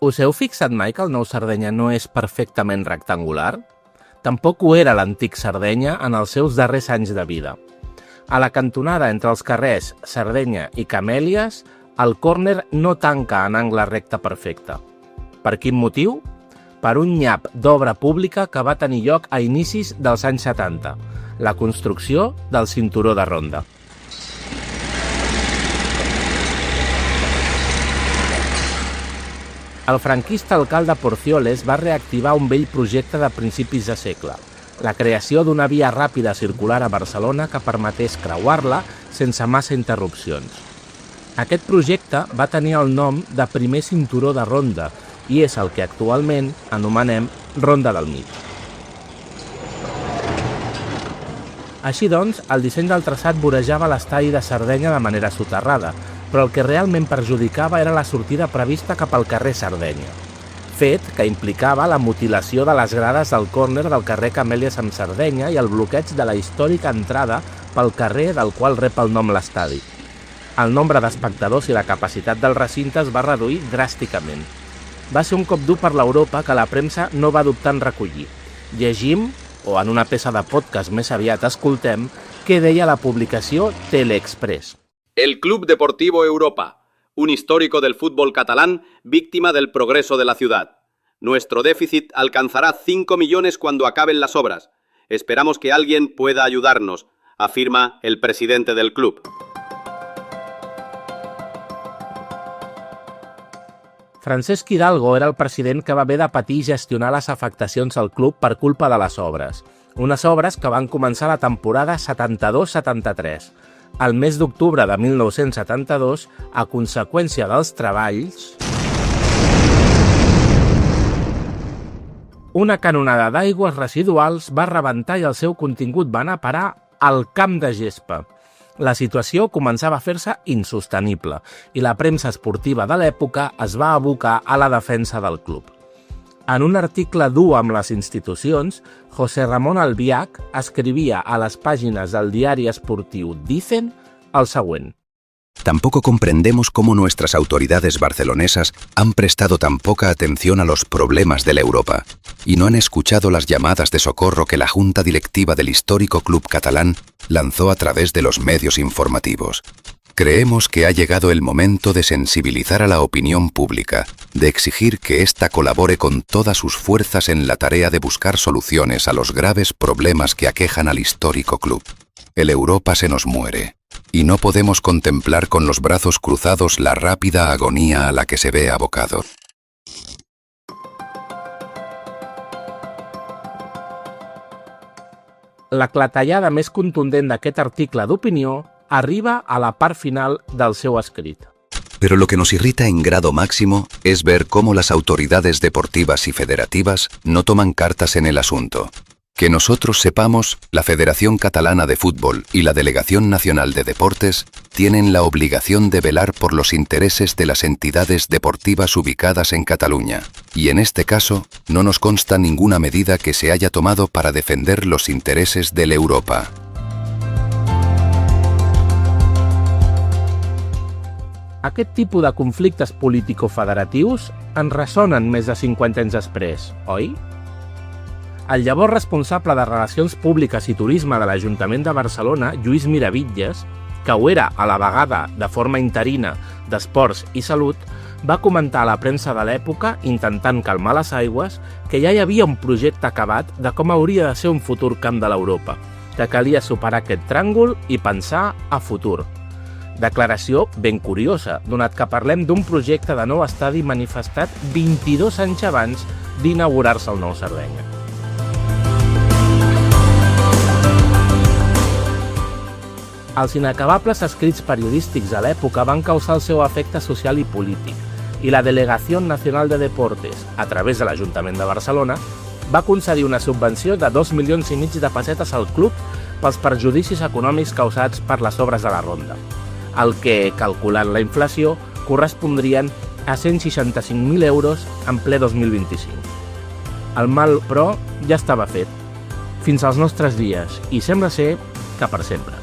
Us heu fixat mai que el nou Sardenya no és perfectament rectangular? Tampoc ho era l'antic Sardenya en els seus darrers anys de vida. A la cantonada entre els carrers Sardenya i Camèlies, el córner no tanca en angle recte perfecte. Per quin motiu? Per un nyap d'obra pública que va tenir lloc a inicis dels anys 70, la construcció del cinturó de ronda. El franquista alcalde Porcioles va reactivar un vell projecte de principis de segle, la creació d'una via ràpida circular a Barcelona que permetés creuar-la sense massa interrupcions. Aquest projecte va tenir el nom de primer cinturó de ronda i és el que actualment anomenem Ronda del Mig. Així doncs, el disseny del traçat vorejava l'estadi de Sardenya de manera soterrada, però el que realment perjudicava era la sortida prevista cap al carrer Sardenya, fet que implicava la mutilació de les grades del córner del carrer Camèlies amb Sardenya i el bloqueig de la històrica entrada pel carrer del qual rep el nom l'estadi. El nombre d'espectadors i la capacitat del recinte es va reduir dràsticament. Va ser un cop dur per l'Europa que la premsa no va dubtar en recollir. Llegim, o en una peça de podcast més aviat escoltem, què deia la publicació Teleexpress. El Club Deportivo Europa, un histórico del fútbol catalán víctima del progreso de la ciudad. Nuestro déficit alcanzará 5 millones cuando acaben las obras. Esperamos que alguien pueda ayudarnos, afirma el presidente del club. Francesc Hidalgo era el president que va haver de patir i gestionar les afectacions al club per culpa de les obres. Unes obres que van començar la temporada 72-73. Al mes d'octubre de 1972, a conseqüència dels treballs, una canonada d'aigües residuals va rebentar i el seu contingut va anar a parar al camp de gespa. La situació començava a fer-se insostenible i la premsa esportiva de l'època es va abocar a la defensa del club. En un article dur amb les institucions, José Ramón Albiach escrivia a les pàgines del diari esportiu Dicen el següent. Tampoco comprendemos cómo nuestras autoridades barcelonesas han prestado tan poca atención a los problemas de la Europa y no han escuchado las llamadas de socorro que la Junta Directiva del histórico club catalán lanzó a través de los medios informativos. Creemos que ha llegado el momento de sensibilizar a la opinión pública, de exigir que ésta colabore con todas sus fuerzas en la tarea de buscar soluciones a los graves problemas que aquejan al histórico club. El Europa se nos muere, y no podemos contemplar con los brazos cruzados la rápida agonía a la que se ve abocado. La clatellada més contundent d'aquest article d'opinió arriba a la part final del seu escrit. Pero lo que nos irrita en grado máximo es ver cómo las autoridades deportivas y federativas no toman cartas en el asunto. Que nosotros sepamos, la Federación Catalana de Fútbol y la Delegación Nacional de Deportes tienen la obligación de velar por los intereses de las entidades deportivas ubicadas en Cataluña, y en este caso no nos consta ninguna medida que se haya tomado para defender los intereses de l'Europa. Aquest tipus de conflictes político-federatius en ressonen més de 50 anys després, oi? El llavors responsable de Relacions Públiques i Turisme de l'Ajuntament de Barcelona, Lluís Miravitlles, que ho era a la vegada de forma interina d'Esports i Salut, va comentar a la premsa de l'època, intentant calmar les aigües, que ja hi havia un projecte acabat de com hauria de ser un futur camp de l'Europa, que calia superar aquest tràngol i pensar a futur. Declaració ben curiosa, donat que parlem d'un projecte de nou estadi manifestat 22 anys abans d'inaugurar-se el nou Sardenya. Els inacabables escrits periodístics de l'època van causar el seu efecte social i polític, i la Delegació Nacional de Deportes, a través de l'Ajuntament de Barcelona, va concedir una subvenció de 2,5 milions de pessetes al club pels perjudicis econòmics causats per les obres de la ronda, el que, calculant la inflació, correspondrien a 165.000 euros en ple 2025. El mal, però, ja estava fet. Fins als nostres dies, i sembla ser que per sempre.